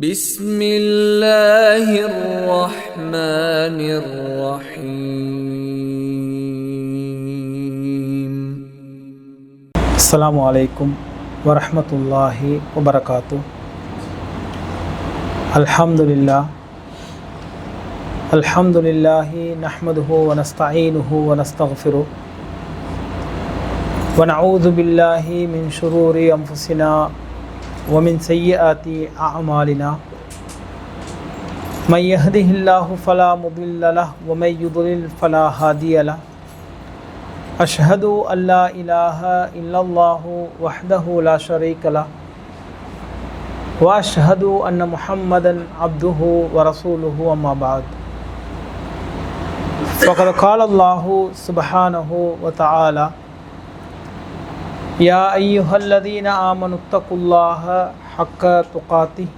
بسم الله الرحمن الرحيم. السلام عليكم ورحمة الله وبركاته. الحمد لله نحمده ونستعينه ونستغفره ونعوذ بالله من شرور أنفسنا ومن سيئات أعمالنا من يهده الله فلا مضل له ومن يضلل فلا هادي له أشهد أن لا إله إلا الله وحده لا شريك له وأشهد أن محمدا عبده ورسوله أما بعد فقد قال الله سبحانه وتعالى يا أيها الذين آمنوا اتقوا الله حق تقاته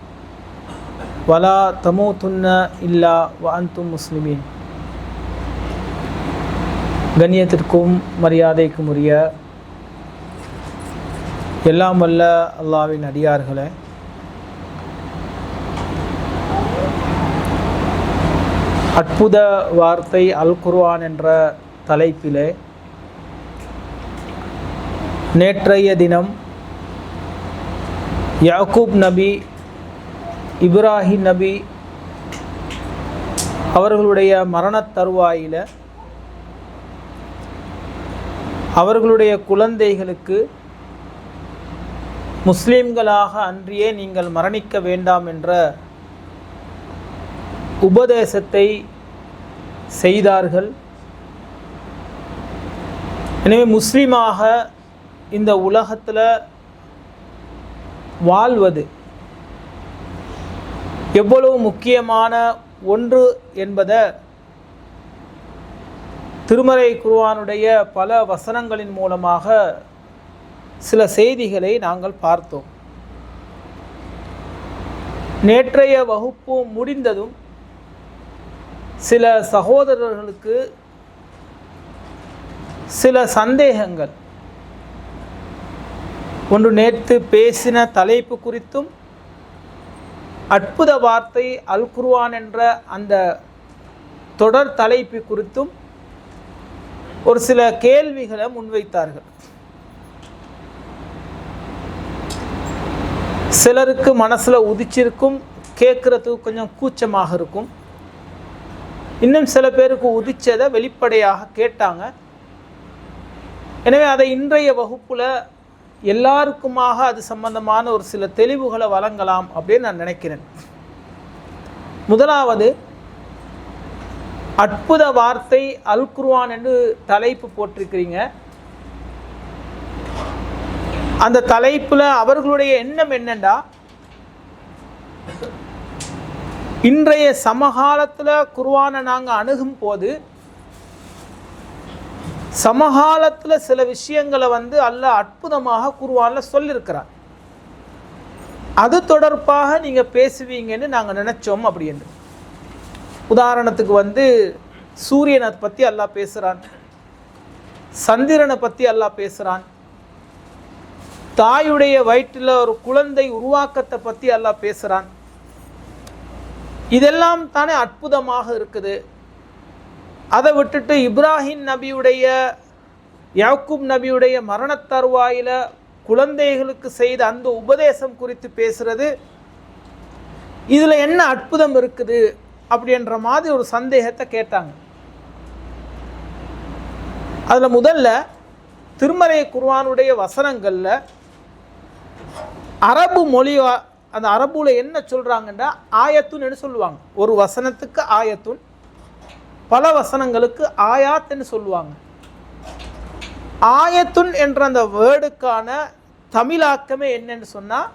ولا تموتن إلا وأنتم مسلمين. கண்ணியத்திற்கும் மரியாதைக்கும் உரிய எல்லாம் வல்ல அல்லாஹ்வின் அடியார்களே, அற்புத வார்த்தை அல் குர்ஆன் என்ற தலைப்பிலே நேற்றைய தினம் யாக்கூப் நபி, இப்ராஹிம் நபி அவர்களுடைய மரணத் தருவாயில் அவர்களுடைய குழந்தைகளுக்கு முஸ்லிம்களாக அன்றியே நீங்கள் மரணிக்க வேண்டாம் என்ற உபதேசத்தை செய்தார்கள். எனவே முஸ்லீமாக இந்த உலகத்தில் வாழ்வது எவ்வளவு முக்கியமான ஒன்று என்பதை திருமறை குர்ஆனுடைய பல வசனங்களின் மூலமாக சில செய்திகளை நாங்கள் பார்த்தோம். நேற்றைய வகுப்பு முடிந்ததும் சில சகோதரர்களுக்கு சில சந்தேகங்கள், ஒன்று நேற்று பேசின தலைப்பு குறித்தும் அற்புத வார்த்தை அல் குர்ஆன் என்ற அந்த தொடர் தலைப்பு குறித்தும் ஒரு சில கேள்விகளை முன்வைத்தார்கள். சிலருக்கு மனசில் உதிச்சிருக்கும், கேட்குறதுக்கு கொஞ்சம் கூச்சமாக இருக்கும். இன்னும் சில பேருக்கு உதிச்சதை வெளிப்படையாக கேட்டாங்க. எனவே அதை இன்றைய வகுப்பில் எல்லாருக்குமாக அது சம்பந்தமான ஒரு சில தெளிவுகளை வழங்கலாம் அப்படின்னு நான் நினைக்கிறேன். முதலாவது, அற்புத வார்த்தை அல் குர்ஆன் என்று தலைப்பு போட்டிருக்கிறீங்க. அந்த தலைப்பில் அவர்களுடைய எண்ணம் என்னண்டா, இன்றைய சமகாலத்தில் குர்ஆனை நாங்கள் அணுகும் போது சமகாலத்தில் சில விஷயங்களை அல்லாஹ் அற்புதமாக குர்ஆனில் சொல்லியிருக்கிறார். அது தொடர்பாக நீங்கள் பேசுவீங்கன்னு நாங்கள் நினச்சோம். அப்படி என்று உதாரணத்துக்கு சூரியனை பற்றி அல்லாஹ் பேசுகிறான், சந்திரனை பற்றி அல்லாஹ் பேசுகிறான், தாயுடைய வயிற்றில் ஒரு குழந்தை உருவாக்கத்தை பற்றி அல்லாஹ் பேசுகிறான். இதெல்லாம் தானே அற்புதமாக இருக்குது. அதை விட்டுட்டு இப்ராஹிம் நபியுடைய, யாக்கூப் நபியுடைய மரணத் தருவாயில் குழந்தைகளுக்கு செய்த அந்த உபதேசம் குறித்து பேசுறது, இதில் என்ன அற்புதம் இருக்குது அப்படின்ற மாதிரி ஒரு சந்தேகத்தை கேட்டாங்க. அதில் முதல்ல திருமறை குர்ஆனுடைய வசனங்களில் அரபு மொழி, அந்த அரபுல என்ன சொல்கிறாங்கன்னா ஆயத்துன்னு சொல்லுவாங்க. ஒரு வசனத்துக்கு ஆயத்துன், பல வசனங்களுக்கு ஆயாத்துன்னு சொல்லுவாங்க. ஆயத்துன் என்ற அந்த வேர்டுக்கான தமிழாக்கமே என்னன்னு சொன்னால்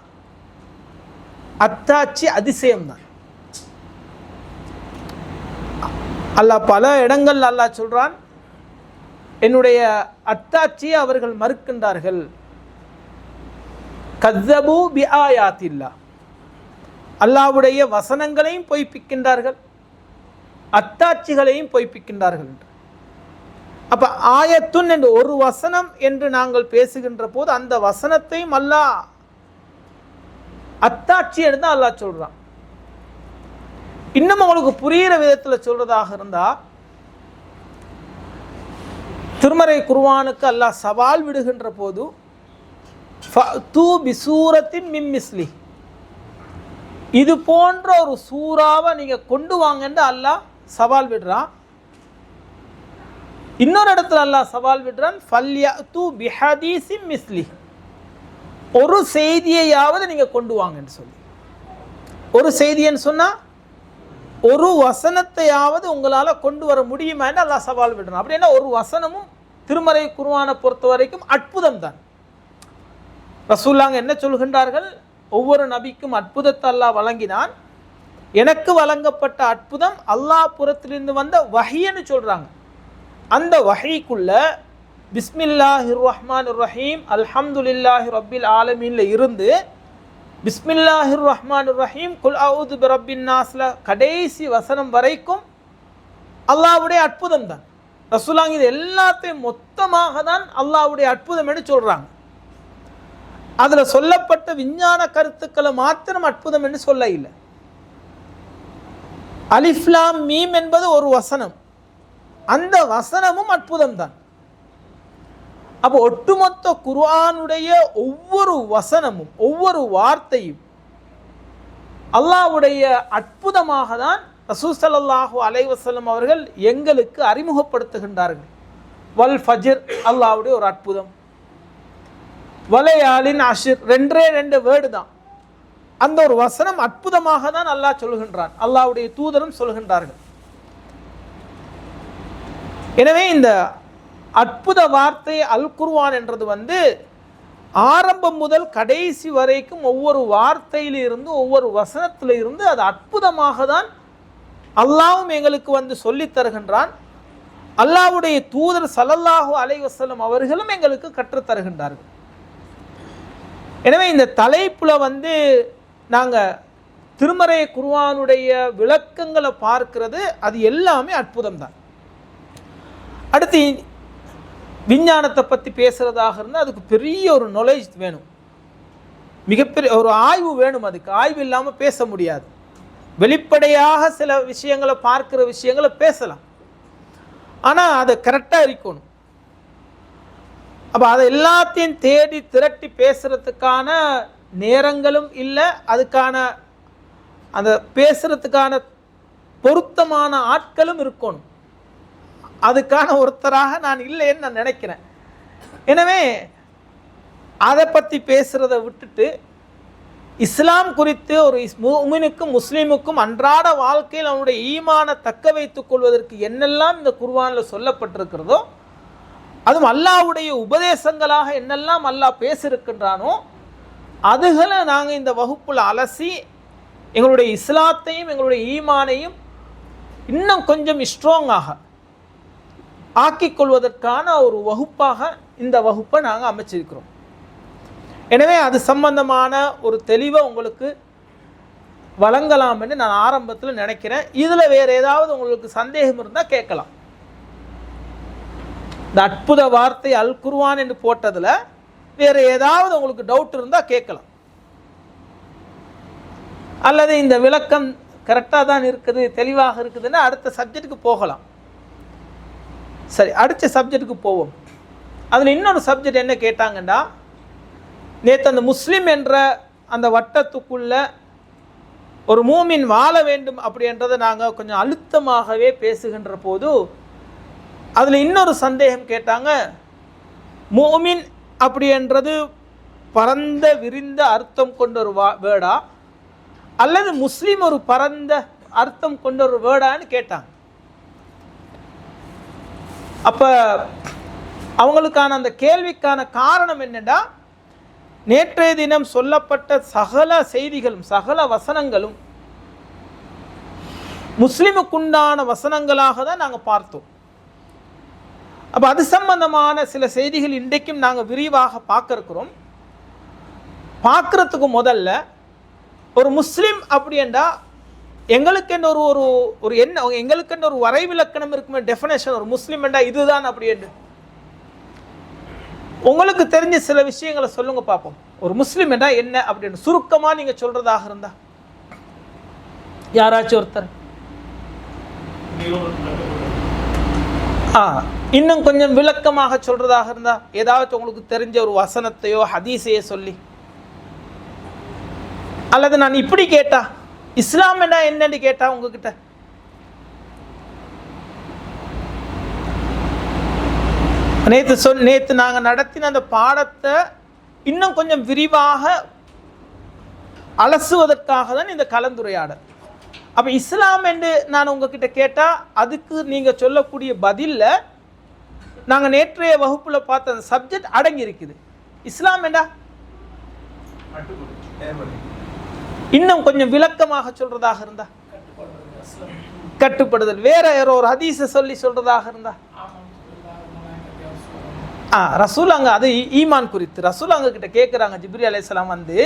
அத்தாட்சி, அதிசயம்தான். அல்லாஹ் பல இடங்கள் அல்லாஹ் சொல்கிறான், என்னுடைய அத்தாட்சியை அவர்கள் மறுக்கின்றார்கள். கஸ்ஸபு பி ஆயாத்தில்லா, அல்லாஹ்வுடைய வசனங்களையும் பொய்ப்பிக்கின்றார்கள், அத்தாட்சிகளையும் பொய்ப்பிக்கின்றார்கள். அப்போ ஆயத்துன் என்று ஒரு வசனம் என்று நாங்கள் பேசுகின்ற போது அந்த வசனத்தையும் அல்லாஹ் அத்தாட்சி என்று தான் அல்லாஹ் சொல்கிறான். இன்னும் உங்களுக்கு புரிகிற விதத்தில் சொல்றதாக இருந்தால், திருமறை குர்ஆனுக்கு அல்லாஹ் சவால் விடுகின்ற போது ஃபஅது பிசூரத்தின் மின் மிஸ்லி, இது போன்ற ஒரு சூறாவை நீங்க கொண்டு வாங்கன்னு அல்லாஹ் சவால் விடுறான். இன்னொரு இடத்துல அல்லாஹ் சவால் விடுறான், ஃபல்யஅது பிஹதீஸின் மிஸ்லி, ஒரு செய்தியையாவது நீங்க கொண்டு வாங்கன்னு சொல்லி. ஒரு செய்தின்னு சொன்னா ஒரு வசனத்தையாவது உங்களால கொண்டு வர முடியுமான்னு அல்லாஹ் சவால் விடுறான். அப்படின்னா ஒரு வசனமும் திருமறை குர்ஆனை பொறுத்த வரைக்கும் அற்புதம் தான். ரசூலுல்லாஹ் என்ன சொல்கின்றார்கள், ஒவ்வொரு நபிக்கும் அற்புதத்தை அல்லாஹ் வழங்கினான், எனக்கு வழங்கப்பட்ட அற்புதம் அல்லாஹ் புறத்திலிருந்து வந்த வஹின்னு சொல்றாங்க. அந்த வஹிக்குள்ள பிஸ்மில்லாஹிர் ரஹ்மானிர் ரஹீம் அல்ஹம்துலில்லாஹி ரப்பில் ஆலமீன்ல இருந்து பிஸ்மில்லாஹிர் ரஹ்மானிர் ரஹீம் குல் அஊது பிரப்பின் நாஸ்ல கடைசி வசனம் வரைக்கும் அல்லாஹ்வுடைய அற்புதம் தான். ரசூலுல்லாஹ் இது எல்லாத்தையும் மொத்தமாக தான் அல்லாஹ்வுடைய அற்புதம் என்று சொல்றாங்க. அதுல சொல்லப்பட்ட விஞ்ஞான கருத்துக்களை மாத்திரம் அற்புதம் என்று சொல்ல இல்லை. அலிஃப் லாம் மீம் என்பது ஒரு வசனம், அந்த வசனமும் அற்புதம் தான். அப்போ ஒட்டுமொத்த குர்ஆனுடைய ஒவ்வொரு வசனமும் ஒவ்வொரு வார்த்தையும் அல்லாஹ்வுடைய அற்புதமாக தான் ரசூல் ஸல்லல்லாஹு அலைஹி வஸல்லம் அவர்கள் எங்களுக்கு அறிமுகப்படுத்துகின்றார்கள். வல் ஃபஜ்ர் அல்லாஹ்வுடைய ஒரு அற்புதம், வலையாலின் அஷ்ர் ரெண்டு வேர்டு தான். அந்த ஒரு வசனம் அற்புதமாக தான் அல்லாஹ் சொல்கின்றான், அல்லாஹ்வுடைய தூதரும் சொல்கின்றார்கள். எனவே இந்த அற்புத வார்த்தை அல் குர்ஆன் என்றது ஆரம்பம் முதல் கடைசி வரைக்கும் ஒவ்வொரு வார்த்தையிலிருந்து ஒவ்வொரு வசனத்திலிருந்து அது அற்புதமாக தான் அல்லாஹ்வும் எங்களுக்கு சொல்லித் தருகின்றான். அல்லாஹ்வுடைய தூதர் ஸல்லல்லாஹு அலைஹி வஸல்லம் அவர்களும் எங்களுக்கு கற்றுத் தருகின்றார்கள். எனவே இந்த தலைப்புல நாங்கள் திருமறை குர்ஆனுடைய விளக்கங்களை பார்க்கிறது, அது எல்லாமே அற்புதம் தான். அடுத்து விஞ்ஞானத்தை பற்றி பேசுகிறதாக இருந்தால் அதுக்கு பெரிய ஒரு நாலேஜ் வேணும், மிகப்பெரிய ஒரு ஆய்வு வேணும். அதுக்கு ஆய்வு இல்லாமல் பேச முடியாது. வெளிப்படையாக சில விஷயங்களை பார்க்குற விஷயங்களை பேசலாம், ஆனால் அதை கரெக்டாக இருக்கணும். அப்போ அதை எல்லாத்தையும் தேடி திரட்டி பேசுகிறதுக்கான நேரங்களும் இல்லை, அதுக்கான அந்த பேசுகிறதுக்கான பொருத்தமான ஆட்களும் இருக்கணும். அதுக்கான ஒருத்தராக நான் இல்லைன்னு நான் நினைக்கிறேன். எனவே அதை பற்றி பேசுகிறத விட்டுட்டு இஸ்லாம் குறித்து ஒரு முஃமினுக்கும் முஸ்லீமுக்கும் அன்றாட வாழ்க்கையில் அவனுடைய ஈமானை தக்க வைத்துக் கொள்வதற்கு என்னெல்லாம் இந்த குர்ஆனில் சொல்லப்பட்டிருக்கிறதோ, அதுவும் அல்லாஹ்வுடைய உபதேசங்களாக என்னெல்லாம் அல்லாஹ் பேசியிருக்கின்றானோ அதுகளை நாங்கள் இந்த வகுப்பில் அலசி எங்களுடைய இஸ்லாத்தையும் எங்களுடைய ஈமானையும் இன்னும் கொஞ்சம் ஸ்ட்ராங்காக ஆக்கிக்கொள்வதற்கான ஒரு வகுப்பாக இந்த வகுப்பை நாங்கள் அமைச்சிருக்கிறோம். எனவே அது சம்பந்தமான ஒரு தெளிவை உங்களுக்கு வழங்கலாம் என்று நான் ஆரம்பத்தில் நினைக்கிறேன். இதில் வேறு ஏதாவது உங்களுக்கு சந்தேகம் இருந்தால் கேட்கலாம். இந்த அற்புத வார்த்தை அல் குர்ஆன் என்று போட்டதில் வேறு ஏதாவது உங்களுக்கு டவுட் இருந்தால் கேட்கலாம், அல்லது இந்த விளக்கம் கரெக்டாக தான் இருக்குது, தெளிவாக இருக்குதுன்னா அடுத்த சப்ஜெக்டுக்கு போகலாம். சரி, அடுத்த சப்ஜெக்டுக்கு போவோம். அதில் இன்னொரு சப்ஜெக்ட் என்ன கேட்டாங்கன்னா, நேற்று அந்த முஸ்லீம் என்ற அந்த வட்டத்துக்குள்ள ஒரு மூமின் வாழ வேண்டும் அப்படின்றத நாங்கள் கொஞ்சம் அழுத்தமாகவே பேசுகின்ற போது அதில் இன்னொரு சந்தேகம் கேட்டாங்க. மூமின் அப்படின்றது பரந்த விரிந்த அர்த்தம் கொண்ட ஒரு வேர்டா, அல்லது முஸ்லீம் ஒரு பரந்த அர்த்தம் கொண்ட ஒரு வேர்டான்னு கேட்டாங்க. அப்போ அவங்களுக்கான அந்த கேள்விக்கான காரணம் என்னென்னா, நேற்றைய தினம் சொல்லப்பட்ட சகல செய்திகளும் சகல வசனங்களும் முஸ்லிமுக்குண்டான வசனங்களாக தான் நாங்கள் பார்த்தோம். அப்போ அது சம்பந்தமான சில செய்திகள் இன்றைக்கும் நாங்கள் விரிவாக பார்க்க இருக்கிறோம். பார்க்குறதுக்கு முதல்ல ஒரு முஸ்லீம் அப்படின்னா எங்களுக்கென்று ஒரு என்ன எங்களுக்கென்று ஒரு வரைவிலக்கணம் இருக்குமே, டெஃபினேஷன். ஒரு முஸ்லீம் என்றா இதுதான் அப்படின்னு உங்களுக்கு தெரிஞ்ச சில விஷயங்களை சொல்லுங்க பார்ப்போம். ஒரு முஸ்லீம் என்றா என்ன அப்படின்னு சுருக்கமாக நீங்கள் சொல்றதாக இருந்தா யாராச்சும் ஒருத்தர். இன்னும் கொஞ்சம் விளக்கமாக சொல்றதாக இருந்தா ஏதாவது உங்களுக்கு தெரிஞ்ச ஒரு வசனத்தையோ ஹதீஸையோ சொல்லி, அல்லது நான் இப்படி கேட்டா இஸ்லாம் என்னன்னு கேட்டா உங்ககிட்ட நேத்து நாங்க நடத்தின அந்த பாடத்தை இன்னும் கொஞ்சம் விரிவாக அலசுவதற்காக தான் இந்த கலந்துரையாடல். அப்ப இஸ்லாம் என்று நான் உங்ககிட்ட கேட்டா அதுக்கு நீங்க சொல்லக்கூடிய பதில்ல நாங்க நேற்றைய வகுப்புல பார்த்த அந்த சப்ஜெக்ட் அடங்கி இருக்குது. இஸ்லாம் என்றா இன்னும் கொஞ்சம் விளக்கமாக சொல்றதாக இருந்தா கட்டுப்படுதல், வேற ஒரு ஹதீஸை சொல்லி சொல்றதாக இருந்தா ரசூலாங்க அது ஈமான் குறித்து ரசூலாங்க கிட்ட கேட்குறாங்க. ஜிப்ரீல் அலைஹிஸ்ஸலாம் வந்து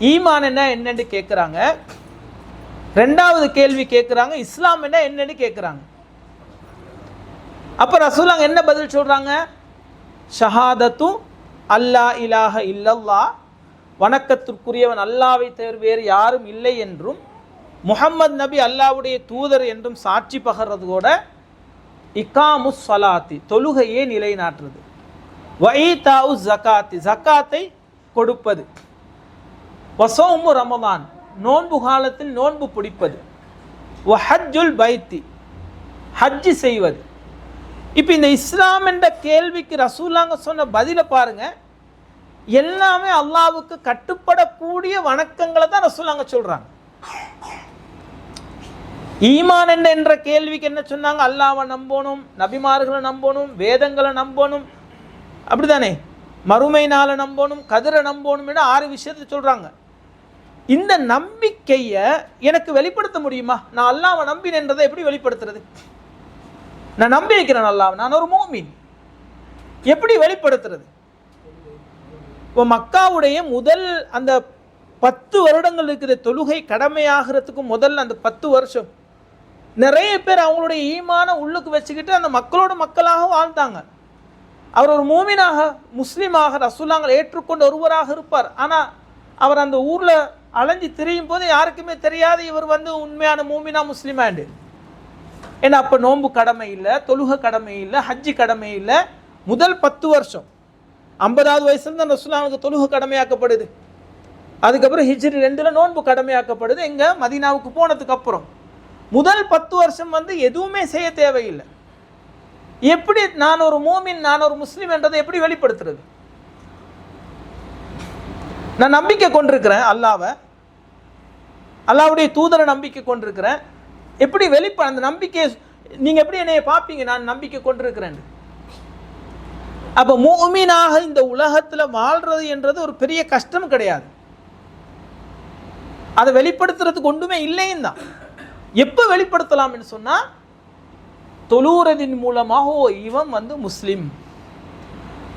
ஈமான் என்னன்னு கேட்குறாங்க. ரெண்டாவது கேள்வி கேட்குறாங்க, இஸ்லாம் என்னன்னு கேட்குறாங்க. அப்போ ரசூலாங்க என்ன பதில் சொல்றாங்க? ஷஹாதத்து அல்லா இலாஹ இல்லல்லா, வணக்கத்திற்குரியவன் அல்லாவை தவிர வேறு யாரும் இல்லை என்றும் முஹம்மது நபி அல்லாவுடைய தூதர் என்றும் சாட்சி பகர்றதோட இகாமு ஸலாத்தி, தொழுகையே நிலைநாட்டுறது, வஈதாஉ ஸகாத்தி, ஸகாத்தை கொடுப்பது, வஸௌமு ரமதான், நோன்பு காலத்தில் நோன்பு பிடிப்பது, வஹஜ்ஜுல் பைத்தி, ஹஜ்ஜி செய்வது. இப்போ இந்த இஸ்லாம் என்ற கேள்விக்கு ரசூலாங்க சொன்ன பதில பாருங்க, எல்லாமே அல்லாஹ்வுக்கு கட்டுப்படக்கூடிய வணக்கங்களை தான் ரசூலாங்க சொல்றாங்க. ஈமான் என்ற கேள்விக்கு என்ன சொன்னாங்க? அல்லாஹ்வை நம்பணும், நபிமார்களை நம்பணும், வேதங்களை நம்பணும், அப்படிதானே, மறுமை நாளை நம்பணும், கதிரை நம்பணும் என 6 விஷயத்தை சொல்றாங்க. இந்த நம்பிக்கையை எனக்கு வெளிப்படுத்த முடியுமா? நான் அல்லாஹ்வை நம்பினேன்றதை எப்படி வெளிப்படுத்துறது? நான் நம்பி இருக்கிறேன் அல்லாஹ்வை, நான் ஒரு மூமின், எப்படி வெளிப்படுத்துறது? இப்போ மக்காவுடைய முதல் அந்த 10 வருடங்கள் இருக்குது, தொழுகை கடமையாகிறதுக்கு முதல்ல அந்த 10 வருஷம் நிறைய பேர் அவங்களுடைய ஈமான உள்ளுக்கு வச்சுக்கிட்டு அந்த மக்களோட மக்களாக வாழ்ந்தாங்க. அவர் ஒரு மூமினாக முஸ்லீமாக ரசூலுல்லாஹ் ஏற்றுக்கொண்ட ஒருவராக இருப்பார். ஆனால் அவர் அந்த ஊரில் அலைஞ்சி திரியும் போது யாருக்குமே தெரியாது இவர் வந்து உண்மையான மூமினா முஸ்லீமாண்டு. ஏன்னா அப்போ நோன்பு கடமை இல்லை, தொழுகை கடமை இல்லை, ஹஜ்ஜி கடமை இல்லை. முதல் 10 வருஷம் 50வது வயசுல தான் ரசூலுல்லாஹ்வுக்கு தொழுகை கடமையாக்கப்படுது. அதுக்கப்புறம் ஹிஜ்ரி 2ல் நோன்பு கடமையாக்கப்படுது. எங்க மதீனாவுக்கு போனதுக்கு அப்புறம் முதல் 10 வருஷம் வந்து எதுவுமே செய்ய தேவையில்லை. எப்படி நான் ஒரு மூமின், நான் ஒரு முஸ்லீம் என்றதை எப்படி வெளிப்படுத்துறது? நான் நம்பிக்கை கொண்டிருக்கிறேன் அல்லாஹ்வை, அல்லாஹ்வுடைய தூதரை நம்பிக்கை கொண்டிருக்கிறேன். எப்படி அந்த நம்பிக்கையை நீங்க எப்படி என்னைய பார்ப்பீங்க நான் நம்பிக்கை கொண்டிருக்கிறேன்? அப்ப மூமினாக இந்த உலகத்துல வாழ்றது என்றது ஒரு பெரிய கஷ்டம் கிடையாது. அதை வெளிப்படுத்துறதுக்கு ஒன்றுமே இல்லைன்னு தான். எப்போ வெளிப்படுத்தலாம்னு சொன்னா தொழுறதின் மூலமாக ஓ இவன் வந்து முஸ்லிம்,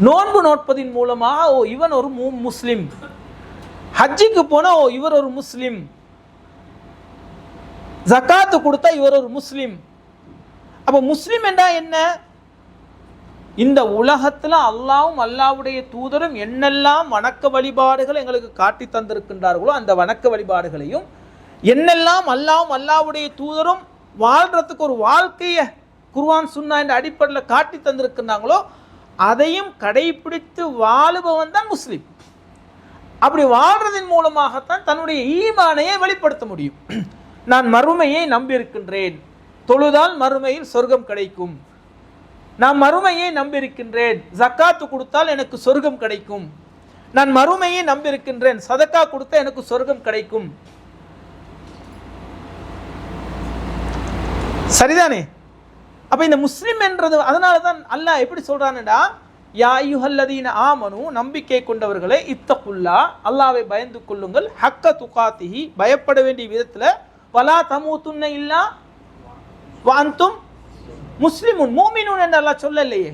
நோன்பு நோட்பதின் மூலமாக ஓ இவன் ஒரு முஸ்லிம், ஹஜ்ஜிக்கு போனா ஓ இவர் ஒரு முஸ்லிம், ஜகாத்து கொடுத்தா இவர் ஒரு முஸ்லிம். அப்ப முஸ்லிம் என்றா என்ன? இந்த உலகத்துல அல்லாஹ்வும் அல்லாஹ்வுடைய தூதரும் என்னெல்லாம் வணக்க வழிபாடுகளை எங்களுக்கு காட்டி தந்திருக்கின்றார்களோ அந்த வணக்க வழிபாடுகளையும் என்னெல்லாம் அல்லாஹ்வும் அல்லாஹ்வுடைய தூதரும் வாழ்றதுக்கு ஒரு வாழ்க்கையை குர்ஆன் சுன்னா என்ற அடிப்படையில் காட்டி தந்திருக்கிறாங்களோ அதையும் கடைபிடித்து வாழுபவன் தான் முஸ்லிம். அப்படி வாழ்றதன் மூலமாகத்தான் தன்னுடைய ஈமானையை வெளிப்படுத்த முடியும். நான் மறுமையை நம்பியிருக்கின்றேன், தொழுதால் மறுமையில் சொர்க்கம் கிடைக்கும். நான் மறுமையை நம்பியிருக்கின்றேன், ஜக்காத்து கொடுத்தால் எனக்கு சொர்க்கம் கிடைக்கும். நான் மறுமையை நம்பியிருக்கின்றேன், சதக்கா கொடுத்தா எனக்கு சொர்க்கம் கிடைக்கும். சரிதானே? அப்ப இந்த முஸ்லிம் என்றது அதனால தான் அல்லாஹ் எப்படி சொல்றான்டா, யா அய்யுஹல்லதீன ஆமனு, நம்பிக்கை கொண்டவர்களே, இத்தகுல்லா, அல்லாஹ்வை பயந்து கொள்ளுங்கள், ஹக்க துகாத்திஹி, பயப்பட வேண்டிய விதத்துல, வலா தமூதுன்ன இல்லா வ அன்தும் முஸ்லிமுன், மூமினூன் என்று அல்லாஹ் சொல்லலையே.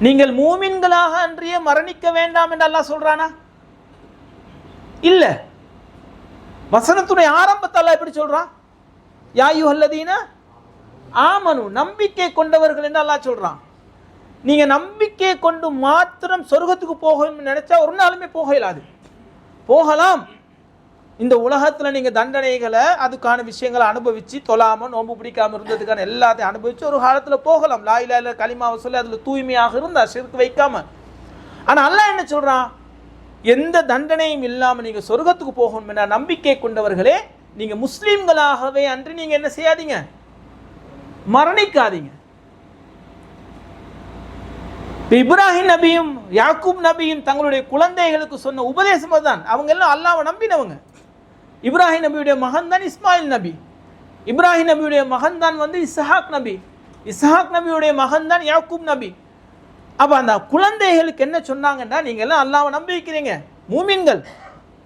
நீங்கள் மூமின்களாக அன்றியே மரணிக்க வேண்டாம் என்று அல்லாஹ் சொல்றானா? இல்ல. வசனத்துடைய ஆரம்பத்தை அல்லாஹ் எப்படி சொல்றான்? யா அய்யுஹல்லதீன ஆமனு, நம்பிக்கை கொண்டவர்கள் என்று அல்லாஹ் சொல்றான். நீங்க நம்பிக்கை கொண்டு மாத்திரம் சொர்க்கத்துக்கு போகணும்னு நினைச்சா ஒரு நாளுமே போக இயலாது. போகலாம், இந்த உலகத்தில் நீங்கள் தண்டனைகளை அதுக்கான விஷயங்களை அனுபவித்து தொழாமல் நோன்பு பிடிக்காமல் இருந்ததுக்கான எல்லாத்தையும் அனுபவித்து ஒரு காலத்தில் போகலாம். லா இலாஹ இல்லல்லாஹ் கலிமாவை சொல்லி அதில் தூய்மையாக இருந்தால் ஷிர்க் வைக்காம. ஆனால் அல்லாஹ் என்ன சொல்கிறான், எந்த தண்டனையும் இல்லாமல் நீங்கள் சொர்க்கத்துக்கு போகணும் என்ற நம்பிக்கை கொண்டவர்களே நீங்கள் முஸ்லீம்களாகவே அன்று நீங்கள் என்ன செய்யாதீங்க, மரணிக்காதீங்க. இப்ராஹிம் நபியும் யாக்கூப் நபியும் தங்களுடைய குழந்தைகளுக்கு சொன்ன உபதேசம் தான். அவங்க எல்லாம் அல்லாஹ்வை நம்பினவங்க. இப்ராஹிம் நபியுடைய மகன் தான் இஸ்மாயில் நபி, இப்ராஹிம் நபியுடைய மகன் தான் இஸ்ஹாக் நபி, இஸ்ஹாக் நபியுடைய மகன் தான் யாக்கூப் நபி. அப்போ அந்த குழந்தைகளுக்கு என்ன சொன்னாங்கன்னா, நீங்கள் எல்லாம் அல்லாஹ்வை நம்பி வைக்கிறீங்க, மூமின்கள்,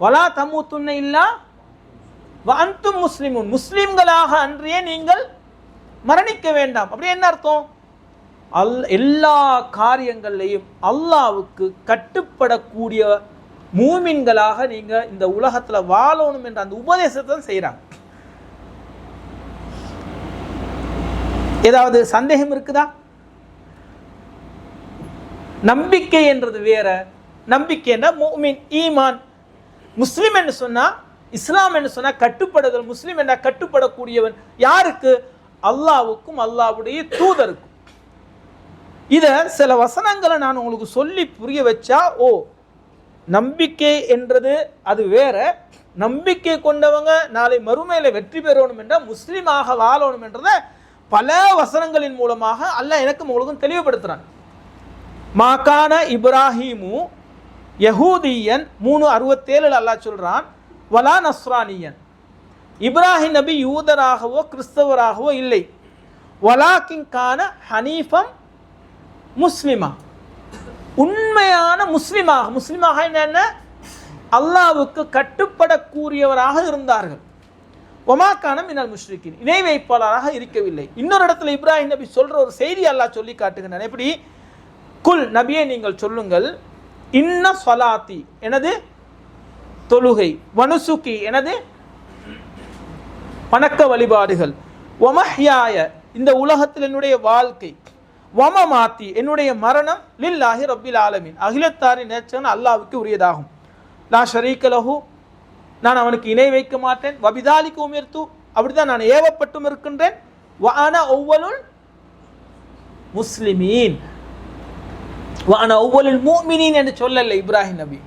வலா தமூத்துன்ன இல்லா வ அன்தும் முஸ்லிமுன், முஸ்லிம்களாக அன்றையே நீங்கள் மரணிக்க வேண்டாம். அப்படி என்ன அர்த்தம்? எல்லா காரியங்கள்லையும் அல்லாஹ்வுக்கு கட்டுப்படக்கூடிய மூமின்களாக நீங்க இந்த உலகத்துல வாழணும் என்ற அந்த உபதேசத்தை செய்யறாங்க. ஏதாவது சந்தேகம் இருக்குதா? நம்பிக்கை என்றது வேற. நம்பிக்கைன்னா முஃமின், ஈமான். முஸ்லிம் என்று சொன்னா, இஸ்லாம் என்று சொன்னா கட்டுப்படுதல். முஸ்லிம் என்ற கட்டுப்படக்கூடியவன் யாருக்கு? அல்லாஹ்வுக்கும் அல்லாஹ்வுடைய தூதருக்கும். இத சில வசனங்களை நான் உங்களுக்கு சொல்லி புரிய வச்சா, ஓ நம்பிக்கை என்றது அது வேற, நம்பிக்கை கொண்டவங்க நாளை மறுமையில வெற்றி பெறணும் என்றால் முஸ்லீமாக வாழணும் என்றத பல வசனங்களின் மூலமாக அல்லாஹ் எனக்கும் உங்களுக்கும் தெளிவுபடுத்துறான். மாகான இப்ராஹிமு யஹூதியன் 3:67 அல்லாஹ் சொல்றான், வலா நஸ்ரானியன், இப்ராஹிம் நபி யூதராகவோ கிறிஸ்தவராகவோ இல்லை, வலாக்கின் கான ஹனீஃபம் முஸ்லிமா, உண்மையான முஸ்லிமாக. முஸ்லிமாக என்ன? அல்லாஹ்வுக்கு கட்டுப்படக்கூடியவராக இருந்தார்கள். ஒமாக்கான மினல் முஷ்ரிக்கின், இணை வைப்பாளராக இருக்கவில்லை. இன்னொரு இடத்துல இப்ராஹிம் நபி சொல்ற ஒரு செய்தி அல்லாஹ் சொல்லி காட்டுகிறான். எப்படி? குல், நபியே நீங்கள் சொல்லுங்கள், இன்ன ஸலாத்தி, எனது தொழுகை, வனுசுகி, எனது வணக்க வழிபாடுகள், வமஹ்யாய, இந்த உலகத்தில் என்னுடைய வாழ்க்கை, வமமாத்தி, என்னுடைய மரணம், லில்லாஹி ரப்பில் ஆலமீன், அகிலத்தாரின் நேச்சன் அல்லாஹ்வுக்கு உரியதாகும். லா ஷரீக லஹு, நான் அவனுக்கு இணை வைக்க மாட்டேன். வபிதாலிக்கு உமிர்த்து, அப்படிதான் நான் ஏவப்பட்டும் இருக்கின்றேன். வஅன அவ்வலுல் முஸ்லிமீன், வஅன அவ்வலுல் முஃமினீன் என்று சொல்லல இப்ராஹிம் நபி.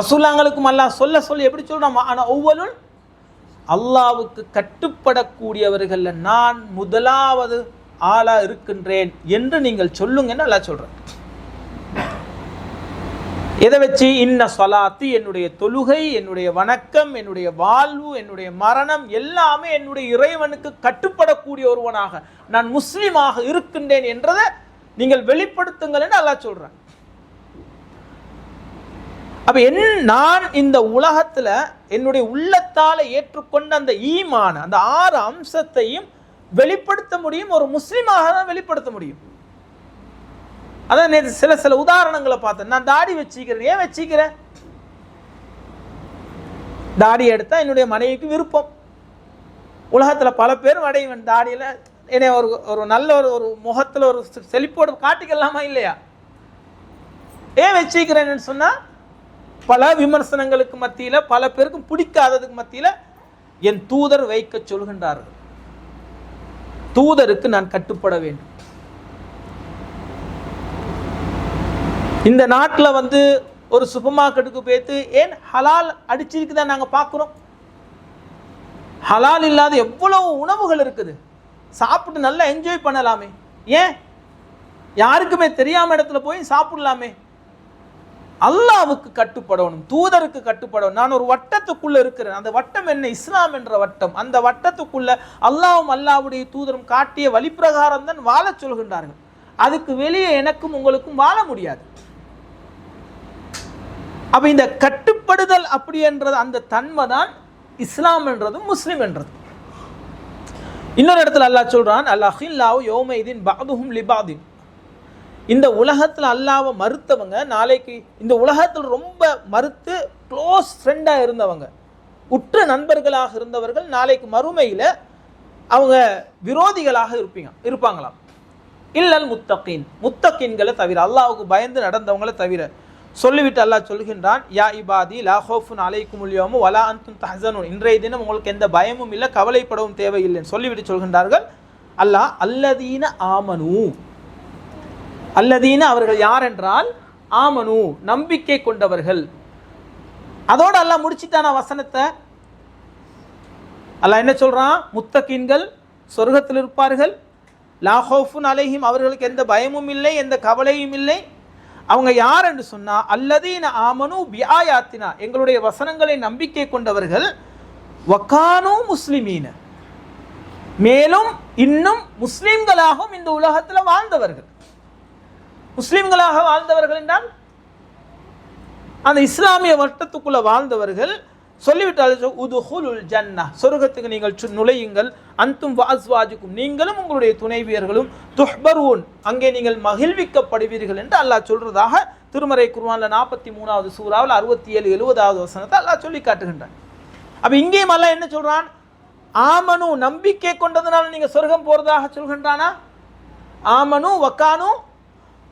ரசூலுல்லாஹ்களுக்கும் அல்லாஹ் சொல்ல எப்படி சொல்றான்? வஅன அவ்வலுல், அல்லாஹ்வுக்கு கட்டுப்படக்கூடியவர்கள் நான் முதலாவது ஆளா இருக்கின்றேன் என்று நீங்கள் சொல்லுங்கன்னு அல்லாஹ் சொல்றேன். எதை வச்சு? இன்ன ஸலாத்தி, என்னுடைய தொழுகை, என்னுடைய வணக்கம், என்னுடைய வாழ்வு, என்னுடைய மரணம் எல்லாமே என்னுடைய இறைவனுக்கு கட்டுப்படக்கூடிய ஒருவனாக நான் முஸ்லீமாக இருக்கின்றேன் என்றதை நீங்கள் வெளிப்படுத்துங்கள் என்று அல்லாஹ் சொல்றேன். அப்ப நான் இந்த உலகத்துல என்னுடைய உள்ளத்தால ஏற்றுக்கொண்ட அந்த ஈமான, அந்த 6 அம்சத்தையும் வெளிப்படுத்த முடியும். ஒரு முஸ்லீமாக தான் வெளிப்படுத்த முடியும். அதான் சில உதாரணங்களை பார்த்தேன். நான் தாடி வச்சுக்கிறேன். ஏன் வச்சுக்கிறேன்? தாடி எடுத்தா என்னுடைய மனைவிக்கு விருப்பம். உலகத்துல பல பேரும் அடைவன் தாடியில என்னை ஒரு நல்ல ஒரு முகத்துல ஒரு செழிப்போடு காட்டிக்கலாமா இல்லையா? ஏன் வச்சுக்கிறேன்னு சொன்னா, பல விமர்சனங்களுக்கு மத்தியில, பல பேருக்கும் பிடிக்காததுக்கு மத்தியில என் தூதர் வைக்க சொல்கின்றார்கள். தூதருக்கு நான் கட்டுப்பட வேண்டும். இந்த நாட்டில் ஒரு சூப்பர் மார்க்கெட்டுக்கு போய்த்து ஏன் ஹலால் அடிச்சிருக்குதான் நாங்கள் பார்க்குறோம். ஹலால் இல்லாத எவ்வளவு உணவுகள் இருக்குது, சாப்பிட்டு நல்லா என்ஜாய் பண்ணலாமே. ஏன்? யாருக்குமே தெரியாம இடத்துல போய் சாப்பிடலாமே. அல்லாஹ்வுக்கு கட்டுப்படணும், தூதருக்கு கட்டுப்படணும். நான் ஒரு வட்டத்துக்குள்ள இருக்கிறேன். அந்த வட்டம் என்ன? இஸ்லாம் என்ற வட்டம். அந்த வட்டத்துக்குள்ள அல்லாஹ்வும் அல்லாஹ்வுடைய தூதரும் காட்டிய வழிப்பிரகாரம் தான் வாழ சொல்கின்றார்கள். அதுக்கு வெளியே எனக்கும் உங்களுக்கும் வாழ முடியாது. அப்ப இந்த கட்டுப்படுதல் அப்படி என்றது அந்த தன்மை தான் இஸ்லாம் என்றதும் முஸ்லிம் என்றதும். இன்னொரு இடத்துல அல்லாஹ் சொல்றான், அல்லாஹில்லாஹு யௌமைதின் பஅதுஹும் லிபாதின், இந்த உலகத்தில் அல்லாஹ்வை மறுத்தவங்க, நாளைக்கு இந்த உலகத்தில் ரொம்ப மறுத்து க்ளோஸ் ஃப்ரெண்டாக இருந்தவங்க, உற்ற நண்பர்களாக இருந்தவர்கள், நாளைக்கு மறுமையில் அவங்க விரோதிகளாக இருப்பாங்களாம். இல்லல் முத்தகீன், முத்தகீன்களை தவிர, அல்லாஹ்வுக்கு பயந்து நடந்தவங்களை தவிர. சொல்லிவிட்டு அல்லாஹ் சொல்கின்றான், யா இபாதி லா ஹௌஃபுன் அலைக்குமுல் யௌம வலா அன்தும் தஹ்ஸனூன், இன்றைய தினம் உங்களுக்கு எந்த பயமும் இல்லை, கவலைப்படவும் தேவையில்லைன்னு சொல்லிவிட்டு சொல்கின்றார்கள் அல்லாஹ், அல்லதீன ஆமனு, அல்லதீன அவர்கள் யார் என்றால் ஆமனு நம்பிக்கை கொண்டவர்கள். அதோடு அல்லாஹ் முடிச்சிட்டான வசனத்தை. அல்லாஹ் என்ன சொல்றான்? முத்தகீன்கள் சொர்க்கத்தில் இருப்பார்கள், லா ஹௌஃபுன் அலைஹிம் அவர்களுக்கு எந்த பயமும் இல்லை, எந்த கவலையும் இல்லை. அவங்க யார் என்று சொன்னா, அல்லதீன ஆமனு பிஆயாத்தினா எங்களுடைய வசனங்களை நம்பிக்கை கொண்டவர்கள், வகானு முஸ்லிமீன மேலும் இன்னும் முஸ்லிம்களாகவும் இந்த உலகத்தில் வாழ்ந்தவர்கள். முஸ்லிம்களாக வாழ்ந்தவர்கள் என்றால் அந்த இஸ்லாமிய வட்டத்துக்குள்ள வாழ்ந்தவர்கள். சொல்லிவிட்டால் உதுஹுலுல் ஜன்னah, சொர்க்கத்துக்கு நீங்கள் நுழையுங்கள், அன்தும் வஅஸ்வாஜுக்கும் நீங்களும் உங்களுடைய துணைவியர்களும், துஹ்பரூன் அங்கே நீங்கள் மகிழ்விக்கப்படுவீர்கள் என்று அல்லாஹ் சொல்றதாக திருமறை குர்ஆன்ல 43வது சூராவில் 67 70வது வசனத்தை அல்லாஹ் சொல்லி காட்டுகின்றான். அப்ப இங்கேயும் அல்லாஹ் என்ன சொல்றான்? ஆமனு நம்பிக்கை கொண்டதனால நீங்க சொர்க்கம் போறதாக சொல்கின்றானா? ஆமனு வகானு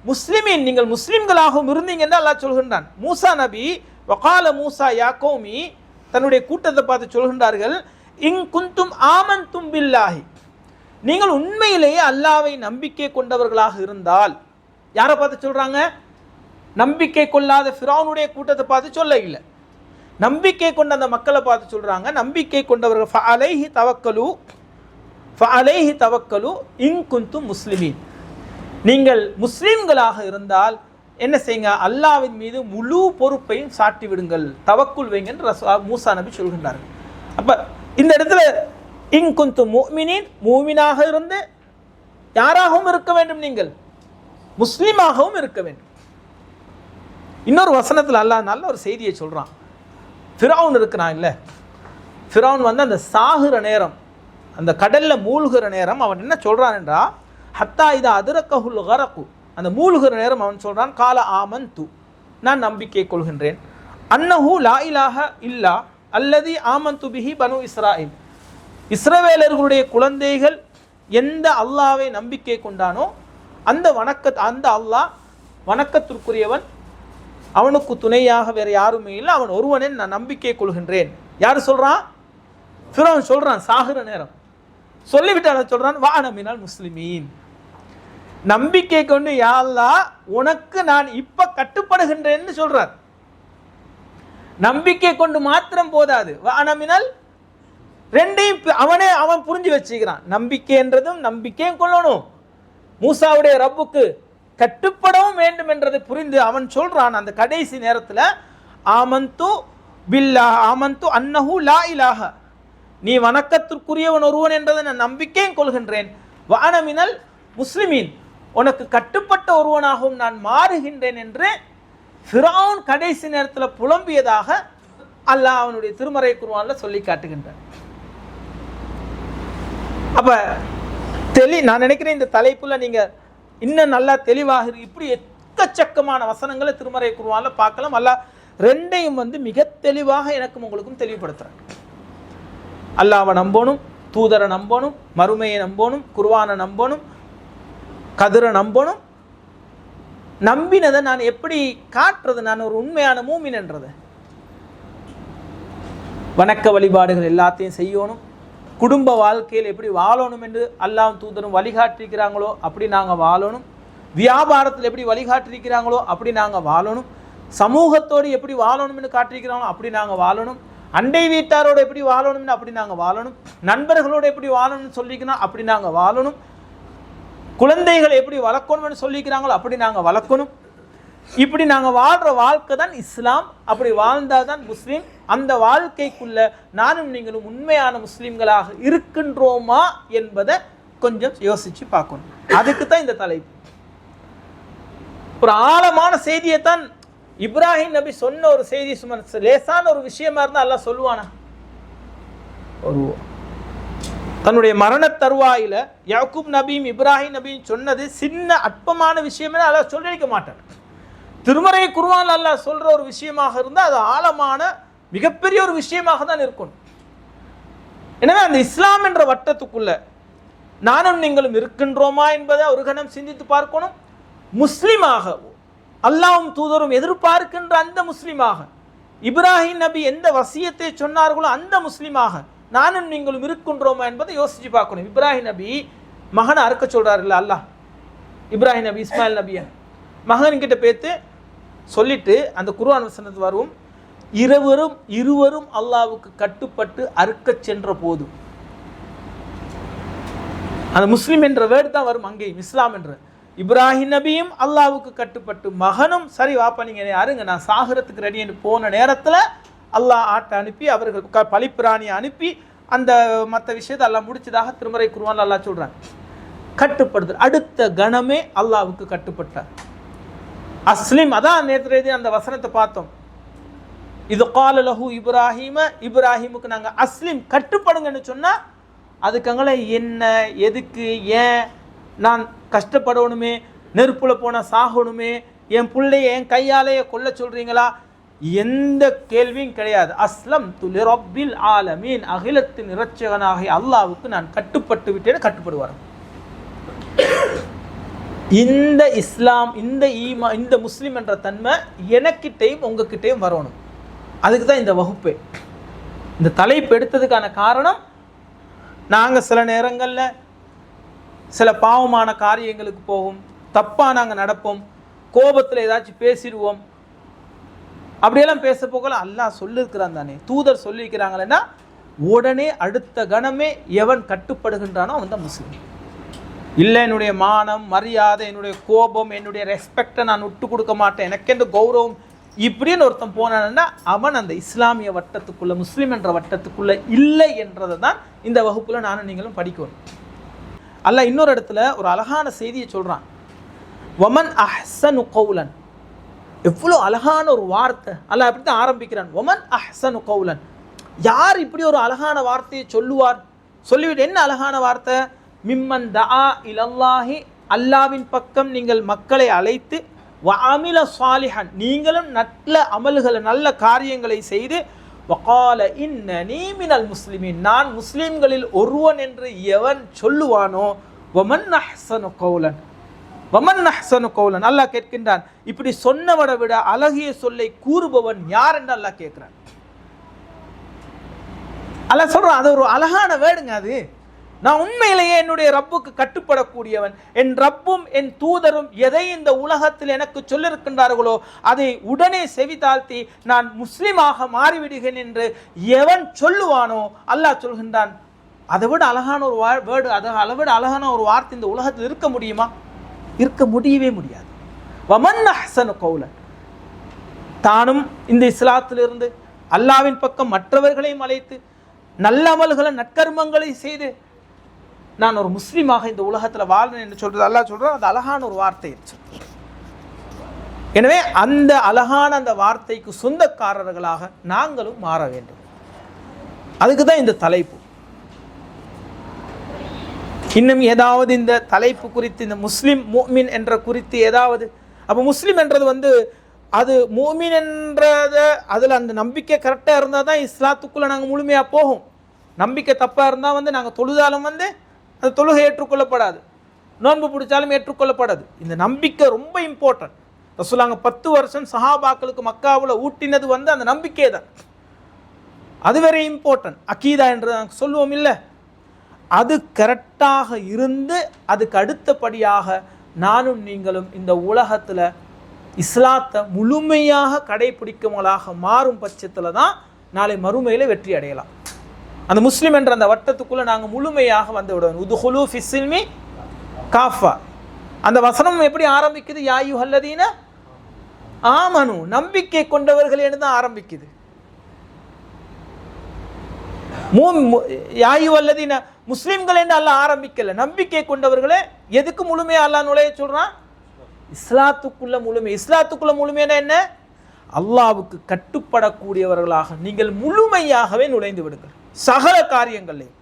முஸ்லிமீன் நீங்கள் முஸ்லிம்களாகவும் இருந்தீங்க என்று அல்லாஹ் சொல்கின்றான். மூசா நபி வகால மூசா யா கௌமி தன்னுடைய கூட்டத்தை பார்த்து சொல்கின்றார்கள், இன் குந்தும் ஆமன்தும் பில்லாஹி நீங்கள் உண்மையிலேயே அல்லாஹ்வை நம்பிக்கை கொண்டவர்களாக இருந்தால். யாரை பார்த்து சொல்றாங்க? நம்பிக்கை கொள்ளாத ஃபிரௌனுடைய கூட்டத்தை பார்த்து சொல்ல இல்லை, நம்பிக்கை கொண்ட அந்த மக்களை பார்த்து சொல்றாங்க. நம்பிக்கை கொண்டவர்கள் ஃபஅலைஹி தவக்கலு இன் குந்தும் முஸ்லிமீன் நீங்கள் முஸ்லிம்களாக இருந்தால் என்ன செய்யுங்க? அல்லாஹ்வின் மீது முழு பொறுப்பையும் சாட்டி விடுங்கள், தவக்குல் வைங்க என்று மூசா நபி சொல்கின்றார்கள். அப்ப இந்த இடத்துல இன் குந்தும் முஃமினீன் மூமினாக இருந்து யாராகவும் இருக்க வேண்டும், நீங்கள் முஸ்லிமாகவும் இருக்க வேண்டும். இன்னொரு வசனத்தில் அல்லாஹ் நல்ல ஒரு செய்தியை சொல்றான். ஃபிரௌன் இருக்கிறான் இல்ல, ஃபிரௌன் வந்து அந்த சாகுற நேரம், அந்த கடல்ல மூழ்கிற நேரம் அவன் என்ன சொல்றான் என்றா, ஹத்தா இதா அதுரக்கஹுல் கரகு அந்த மூழ்கிற நேரம் அவன் சொல்றான், கால ஆமன்து நான் நம்பிக்கை கொள்கின்றேன், அன்னஹு லா இலாஹ இல்லா அல்லதி ஆமன்து பிஹி பனு இஸ்ராயில் இஸ்ரவேலர்களுடைய குழந்தைகள் எந்த அல்லாஹ்வை நம்பிக்கை கொண்டானோ அந்த அல்லாஹ் வணக்கத்திற்குரியவன், அவனுக்கு துணையாக வேற யாருமே இல்லை, அவன் ஒருவனே நான் நம்பிக்கை கொள்கின்றேன். யாரு சொல்றான்? ஃபிரௌன் சொல்றான் சாகுற நேரம். சொல்லிவிட்டு சொல்றான், வஅன மினல் முஸ்லிமீன் நம்பிக்கை கொண்டு யா அல்லாஹ் உனக்கு நான் இப்ப கட்டுப்படுகின்றேன்னு சொல்றார். நம்பிக்கை கொண்டு மாத்திரம் போதாது, வஅன மினல் ரெண்டையும் அவன் புரிஞ்சு வச்சுக்கிறான். நம்பிக்கை என்றதும் நம்பிக்கையும் கொள்ளணும், மூசாவுடைய ரப்புக்கு கட்டுப்படவும் வேண்டும் என்றதை புரிந்து அவன் சொல்றான். அந்த கடைசி நேரத்தில் ஆமந்து பில்லாஹ் ஆமந்து அன்னஹு லா இலாஹ நீ வணக்கத்திற்குரியவன் ஒருவன் என்றதை நான் நம்பிக்கையும் கொள்கின்றேன், வஅன மினல் முஸ்லிமீன் உனக்கு கட்டுப்பட்ட ஒருவனாகவும் நான் மாறுகின்றேன் என்று ஃபிரௌன் கடைசி நேரத்தில் புலம்பியதாக அல்லாஹ் அவனுடைய திருமறை குர்ஆன்ல சொல்லி காட்டுகின்றான். அப்ப நான் நினைக்கிறேன் இந்த தலைப்புல நீங்க இன்னும் நல்லா தெளிவாக இப்படி எக்கச்சக்கமான வசனங்களை திருமறை குர்ஆன்ல பார்க்கலாம். அல்லாஹ் ரெண்டையும் மிக தெளிவாக எனக்கும் உங்களுக்கும் தெளிவுபடுத்துறான். அல்லாஹ்வை நம்பணும், தூதரை நம்பணும், மறுமையை நம்பணும், குர்ஆனை நம்பணும், கதிரை நம்பணும். நம்பினதை நான் எப்படி காட்டுறது? நான் ஒரு உண்மையான மூமின் என்றது. வணக்க வழிபாடுகள் எல்லாத்தையும் செய்யணும், குடும்ப வாழ்க்கையில் எப்படி வாழணும் என்று அல்லாஹ் தூதரும் வழிகாட்டிருக்கிறாங்களோ அப்படி நாங்கள் வாழணும், வியாபாரத்தில் எப்படி வழிகாட்டிருக்கிறாங்களோ அப்படி நாங்கள் வாழணும், சமூகத்தோடு எப்படி வாழணும் என்று காட்டிருக்கிறாங்களோ அப்படி நாங்கள் வாழணும், அண்டை வீட்டாரோடு எப்படி வாழணும்னு அப்படி நாங்கள் வாழணும், நண்பர்களோடு எப்படி வாழணும்னு சொல்லிக்கணும் அப்படி நாங்கள் வாழணும், குழந்தைகள் எப்படி வளர்க்கணும்னு சொல்லிக்கிறாங்களோ அப்படி நாங்கள் வளர்க்கணும். இப்படி நாங்கள் வாழ்கிற வாழ்க்கை தான் இஸ்லாம். அப்படி வாழ்ந்தால் தான் முஸ்லீம். அந்த வாழ்க்கைக்குள்ள நானும் நீங்களும் உண்மையான முஸ்லீம்களாக இருக்கின்றோமா என்பதை கொஞ்சம் யோசிச்சு பார்க்கணும். அதுக்கு தான் இந்த தலைப்பு. ஒரு ஆழமான செய்தியை தான் இப்ராஹிம் நபி சொன்ன ஒரு செய்தி. சும்மா லேசான ஒரு விஷயமா இருந்தால் அல்லாஹ் சொல்லுவானா? ஒரு தன்னுடைய மரண தருவாயில யாக்கூப் நபியும் இப்ராஹிம் நபியும் சொன்னது சின்ன அற்பமான விஷயமே அல்லாஹ் சொல்லிக்க மாட்டார். திருமறை குர்ஆன் அல்லாஹ் சொல்ற ஒரு விஷயமாக இருந்தால் அது ஆழமான மிகப்பெரிய ஒரு விஷயமாக தான் இருக்கணும். எனவே அந்த இஸ்லாம் என்ற வட்டத்துக்குள்ள நானும் நீங்களும் இருக்கின்றோமா என்பதை ஒரு கணம் சிந்தித்து பார்க்கணும். முஸ்லிமாக அல்லாஹ்வும் தூதரும் எதிர்பார்க்கின்ற அந்த முஸ்லிமாக, இப்ராஹிம் நபி எந்த வசியத்தை சொன்னார்களோ அந்த முஸ்லிமாக நானும் நீங்களும் இருக்கின்றோமா என்பதை யோசிச்சு பார்க்கணும். இப்ராஹிம் நபி மகனை அறுக்க சொல்றாருல்ல அல்லாஹ், இப்ராஹிம் நபி இஸ்மாயில் நபிய மகன்கிட்ட பேத்து சொல்லிட்டு அந்த குர்ஆன் வசனத்து வரும், இருவரும் அல்லாஹ்வுக்கு கட்டுப்பட்டு அறுக்க சென்ற போது, அந்த முஸ்லிம் என்ற வேர்டு தான் வரும் அங்கேயும், இஸ்லாம் என்ற. இப்ராஹிம் நபியும் அல்லாஹ்வுக்கு கட்டுப்பட்டு, மகனும் சரி வாப்பா நீங்க அருங்க நான் சாகரத்துக்கு ரெடி என்று போன நேரத்தில் அல்லாஹ் ஆட்டை அனுப்பி அவர்கள் பலிப்பிராணியை அனுப்பி அந்த மற்ற விஷயத்தை அல்லாஹ் முடிச்சதாக திருமறை குர்ஆன்ல அல்லாஹ் சொல்றாங்க. கட்டுப்படுதல், அடுத்த கணமே அல்லாஹ்வுக்கு கட்டுப்பட்டார். அஸ்லிம், அதான் நேற்று அந்த வசனத்தை பார்த்தோம். இது கால லஹு இப்ராஹிம, இப்ராஹிமுக்கு நாங்கள் அஸ்லிம் கட்டுப்படுங்கன்னு சொன்னா அதுக்கங்களே என்ன, எதுக்கு, ஏன் நான் கஷ்டப்படணுமே, நெருப்புல போன சாகணுமே, என் பிள்ளைய என் கையாலேயே கொல்ல சொல்றீங்களா, எந்த கேள்வியும் கிடையாது. அஸ்லம் துலி ரப்பில் ஆலமீன், அகிலத்தின் இரட்சகனாகிய அல்லாஹ்வுக்கு நான் கட்டுப்பட்டு விட்டேன்னு கட்டுப்படுவார். இந்த இஸ்லாம், இந்த ஈமா, இந்த முஸ்லிம் என்ற தன்மை எனக்கிட்டையும் உங்ககிட்டையும் வரணும். அதுக்கு தான் இந்த வகுப்பு, இந்த தலைப்பு எடுத்ததுக்கான காரணம், நாங்கள் சில நேரங்களில் சில பாவமான காரியங்களுக்கு போவோம், தப்பாக நாங்கள் நடப்போம், கோபத்தில் ஏதாச்சும் பேசிடுவோம். அப்படியெல்லாம் பேச போகல அல்லாஹ் சொல்லியிருக்கிறான் தானே, தூதர் சொல்லியிருக்கிறாங்களேன்னா உடனே அடுத்த கணமே எவன் கட்டுப்படுகின்றானோ அவன் தான் முஸ்லிம். இல்லை என்னுடைய மானம், மரியாதை, என்னுடைய கோபம், என்னுடைய ரெஸ்பெக்டை நான் விட்டு கொடுக்க மாட்டேன், எனக்கென்று கௌரவம், இப்படின்னு ஒருத்தன் போனான்னா அவன் அந்த இஸ்லாமிய வட்டத்துக்குள்ள, முஸ்லீம் என்ற வட்டத்துக்குள்ள இல்லை என்றதை தான் இந்த வகுப்புல நானும் நீங்களும் படிக்கணும். அல்லாஹ் இன்னொரு இடத்துல ஒரு அழகான செய்தியை சொல்றான், வமன் அஹ்ஸனு கௌலன், எவ்வளோ அழகான ஒரு வார்த்தை. அல்லாஹ் அப்படி தான் ஆரம்பிக்கிறான், வமன் அஹ்ஸனு கௌலன், யார் இப்படி ஒரு அழகான வார்த்தையை சொல்லுவார், சொல்லிவிட்டு என்ன அழகான வார்த்தை, மிம்மன் தஆ இலல்லாஹி, அல்லாவின் பக்கம் நீங்கள் மக்களை அழைத்து, வஅமில சாலிஹன், நீங்களும் நல்ல அமல்களை நல்ல காரியங்களை செய்து, வகால இன்னனீ மினல் முஸ்லிமீன், நான் முஸ்லிம்களில் ஒருவன் என்று எவன் சொல்லுவானோ, வமன் அஹ்ஸனு கௌலன், வமன் அஹ்ஸனு கௌலன், அல்லாஹ் கேட்கின்றான், இப்படி சொன்னவனை விட அழகிய சொல்லை கூறுபவன் யார் என்று அல்லாஹ் கேட்கிறான். அல்லாஹ் சொல்றான், அது ஒரு அழகான வேடுங்க. அது நான் உண்மையிலேயே என்னுடைய ரப்புக்கு கட்டுப்படக்கூடியவன், என் ரப்பும் என் தூதரும் எதை இந்த உலகத்தில் எனக்கு சொல்லியிருக்கின்றார்களோ அதை உடனே செவி தாழ்த்தி நான் முஸ்லிமாக மாறிவிடுகிறேன் என்று எவன் சொல்லுவானோ, அல்லாஹ் சொல்கின்றான், அதை விட அழகான ஒரு வேர்டு, அதை விட அழகான ஒரு வார்த்தை இந்த உலகத்தில் இருக்க முடியுமா? இருக்க முடியவே முடியாது. வமன் அஹ்ஸனு கௌலன், தானும் இந்த இஸ்லாத்திலிருந்து அல்லாவின் பக்கம் மற்றவர்களையும் அழைத்து நல்ல அமல்களை நற்கர்மங்களை செய்து நான் ஒரு முஸ்லீமாக இந்த உலகத்தில் வாழ்றேன் என்று சொல்றது அல்லாஹ் சொல்றான், அது அழகான ஒரு வார்த்தை. எனவே அந்த அழகான அந்த வார்த்தைக்கு சொந்தக்காரர்களாக நாங்களும் மாற வேண்டும். அதுக்கு தான் இந்த தலைப்பு. இன்னும் ஏதாவது இந்த தலைப்பு குறித்து, இந்த முஸ்லிம் முஃமின் என்ற குறித்து ஏதாவது, அப்போ முஸ்லிம் என்றது அது முஃமின் என்றத, அதில் அந்த நம்பிக்கை கரெக்டாக இருந்தால் தான் இஸ்லாத்துக்குள்ளே நாங்கள் முழுமையாக போகும். நம்பிக்கை தப்பாக இருந்தால் நாங்கள் தொழுதாலும் அந்த தொழுகை ஏற்றுக்கொள்ளப்படாது, நோன்பு பிடிச்சாலும் ஏற்றுக்கொள்ளப்படாது. இந்த நம்பிக்கை ரொம்ப இம்பார்ட்டன்ட். ரசூலுல்லாஹ் 10 வருஷம் சஹாபாக்களுக்கு மக்காவில் ஊட்டினது அந்த நம்பிக்கை தான். அது வெரி இம்பார்ட்டன்ட். அகீதா என்று நாங்கள் சொல்லுவோம் இல்லை, அது கரெக்டாக இருந்து அதுக்கு அடுத்தபடியாக நானும் நீங்களும் இந்த உலகத்தில் இஸ்லாத்தை முழுமையாக கடைபிடிக்கவங்களாக மாறும் பட்சத்தில் தான் நாளை மறுமையில் வெற்றி அடையலாம். அந்த முஸ்லிம் என்ற அந்த வட்டத்துக்குள்ளே நாங்கள் முழுமையாக வந்து விடுவோம். உதுஹுலு ஃபிஸ்ஸில்மி காஃபா, அந்த வசனம் எப்படி ஆரம்பிக்குது, யா அய்யுஹல்லதீன ஆமனு, நம்பிக்கை கொண்டவர்களே தான் ஆரம்பிக்குது. யா அய்யுஹல்லதீன முஸ்லிம்கள் என்று அல்லாஹ் ஆரம்பிக்கல, நம்பிக்கை கொண்டவர்களே. எதுக்கு முழுமையாக அல்லாஹ் நுழைய சொல்றான்? இஸ்லாத்துக்குள்ள முழுமை. இஸ்லாத்துக்குள்ள முழுமையான என்ன? அல்லாஹ்வுக்கு கட்டுப்படக்கூடியவர்களாக நீங்கள் முழுமையாகவே நுழைந்து விடுங்கள். சகல காரியங்களையும்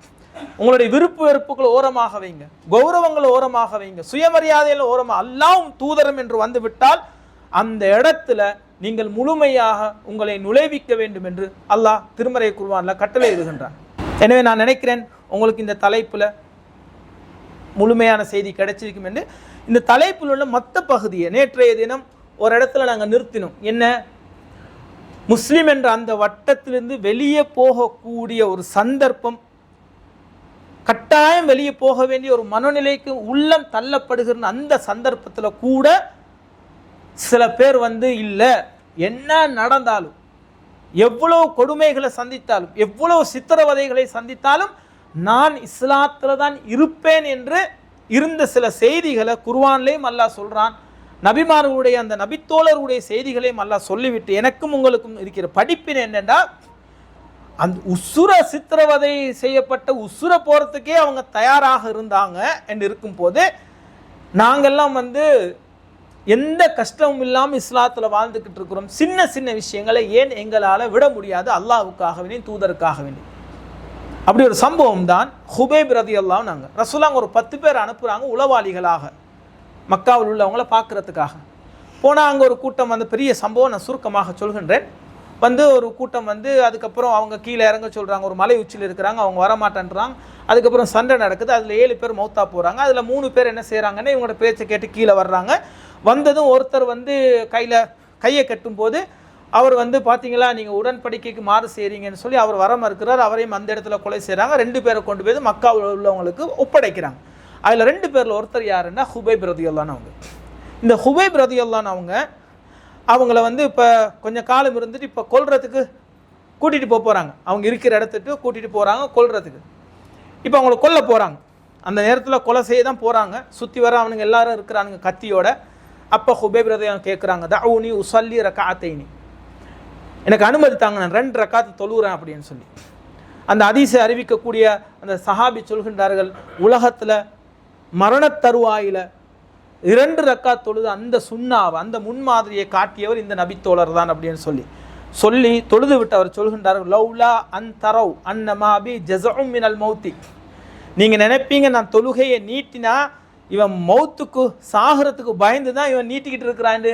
உங்களுடைய விருப்பு வெறுப்புகளை ஓரமாக வைங்க, கௌரவங்களை ஓரமாக வைங்க, சுயமரியாதையில் ஓரமாக, அல்லாஹ்வும் தூதரும் என்று வந்து விட்டால் அந்த இடத்துல நீங்கள் முழுமையாக உங்களை நுழைவிக்க வேண்டும் என்று அல்லாஹ் திருமறை குர்ஆன்ல கட்டளை இடுகின்றான். எனவே நான் நினைக்கிறேன் உங்களுக்கு இந்த தலைப்புல முழுமையான செய்தி கிடைச்சிருக்கும் என்று. இந்த தலைப்பில் உள்ள மற்ற பகுதியை நேற்றைய தினம் ஒரு இடத்துல நாங்கள் நிறுத்தினோம். என்ன, முஸ்லீம் என்ற அந்த வட்டத்திலிருந்து வெளியே போகக்கூடிய ஒரு சந்தர்ப்பம், கட்டாயம் வெளியே போக வேண்டிய ஒரு மனநிலைக்கு உள்ளம் தள்ளப்படுகிற அந்த சந்தர்ப்பத்தில் கூட சில பேர் இல்லை, என்ன நடந்தாலும், எவ்வளவு கொடுமைகளை சந்தித்தாலும், எவ்வளவு சித்திரவதைகளை சந்தித்தாலும் நான் இஸ்லாத்தில் தான் இருப்பேன் என்று இருந்த சில செய்திகளை குர்ஆன்லேயும் அல்லாஹ் சொல்கிறான். நபிமார்களுடைய அந்த நபித்தோழருடைய செய்திகளையும் அல்லாஹ் சொல்லிவிட்டு எனக்கும் உங்களுக்கும் இருக்கிற படிப்பினை என்னென்னா, அந்த உசுர சித்திரவதை செய்யப்பட்ட உசுர போகிறதுக்கே அவங்க தயாராக இருந்தாங்க என்று இருக்கும்போது, நாங்கள்லாம் எந்த கஷ்டமும் இல்லாமல் இஸ்லாத்தில் வாழ்ந்துக்கிட்டு இருக்கிறோம். சின்ன சின்ன விஷயங்களை ஏன் எங்களால் விட முடியாது? அல்லாஹ்வுக்காக வேண்டி, தூதருக்காக வேண்டி. அப்படி ஒரு சம்பவம் தான் ஹுபைப் ரலியல்லாஹு அன்ஹு. ரசூலுல்லாஹ் ஒரு 10 பேர் அனுப்புகிறாங்க உளவாளிகளாக மக்காவில் உள்ளவங்கள பார்க்குறதுக்காக. போனால் அங்கே ஒரு கூட்டம் பெரிய சம்பவம் நான் சுருக்கமாக சொல்கின்றேன். ஒரு கூட்டம் அதுக்கப்புறம் அவங்க கீழே இறங்க சொல்கிறாங்க. ஒரு மலை உச்சியில் இருக்கிறாங்க, அவங்க வரமாட்டேன்றாங்க. அதுக்கப்புறம் சண்டை நடக்குது. அதில் 7 பேர் மௌத்தா போகிறாங்க. அதில் 3 பேர் என்ன செய்கிறாங்கன்னு இவங்களோட பேச்சை கேட்டு கீழே வர்றாங்க. வந்ததும் ஒருத்தர் கையை கட்டும்போது அவர் பார்த்தீங்களா, நீங்கள் உடன்படிக்கைக்கு மாறு செய்கிறீங்கன்னு சொல்லி அவர் வர மறுக்கிறார். அவரையும் அந்த இடத்துல கொலை செய்கிறாங்க. 2 பேரை கொண்டு போய் மக்காவில் உள்ளவங்களுக்கு ஒப்படைக்கிறாங்க. அதில் 2 பேரில் ஒருத்தர் யாருன்னா ஹுபைப் ரலியல்லாஹு அன்ஹு. இந்த ஹுபைப் ரலியல்லாஹு அன்ஹு அவங்கள இப்போ கொஞ்சம் காலம் இருந்துட்டு இப்போ கொல்றதுக்கு கூட்டிகிட்டு போகிறாங்க. அவங்க இருக்கிற இடத்துக்கு கூட்டிகிட்டு போகிறாங்க கொல்றதுக்கு. இப்போ அவங்கள கொல்ல போகிறாங்க. அந்த நேரத்தில் கொலை செய்ய தான் போகிறாங்க. சுற்றி வர அவனுங்க எல்லாரும் இருக்கிறானுங்க கத்தியோட. அப்போ ஹுபைப் ரலியல்லாஹு கேட்குறாங்க, தஊனி உஸல்லி ரக்அத்தைனி, எனக்கு அனுமதி தாங்க, நான் 2 ரக்காத்து தொழுகிறேன் அப்படின்னு சொல்லி. அந்த ஹதீஸை அறிவிக்கக்கூடிய அந்த சஹாபி சொல்கின்றார்கள், உலகத்தில் மரணத்தருவாயில் 2 ரக்காத் தொழுது அந்த சுன்னாவை, அந்த முன்மாதிரியை காட்டியவர் இந்த நபித்தோழர் தான் அப்படின்னு சொல்லி தொழுது விட்டு அவர் சொல்கின்றார்கள், லௌலா அன் தரவ் அன்னமா பி ஜஸஉம் மினல் மௌத்தி, நீங்கள் நினைப்பீங்க நான் தொழுகையை நீட்டினா இவன் மௌத்துக்கு சாகிறதுக்கு பயந்து தான் இவன் நீட்டிக்கிட்டு இருக்கிறான்னு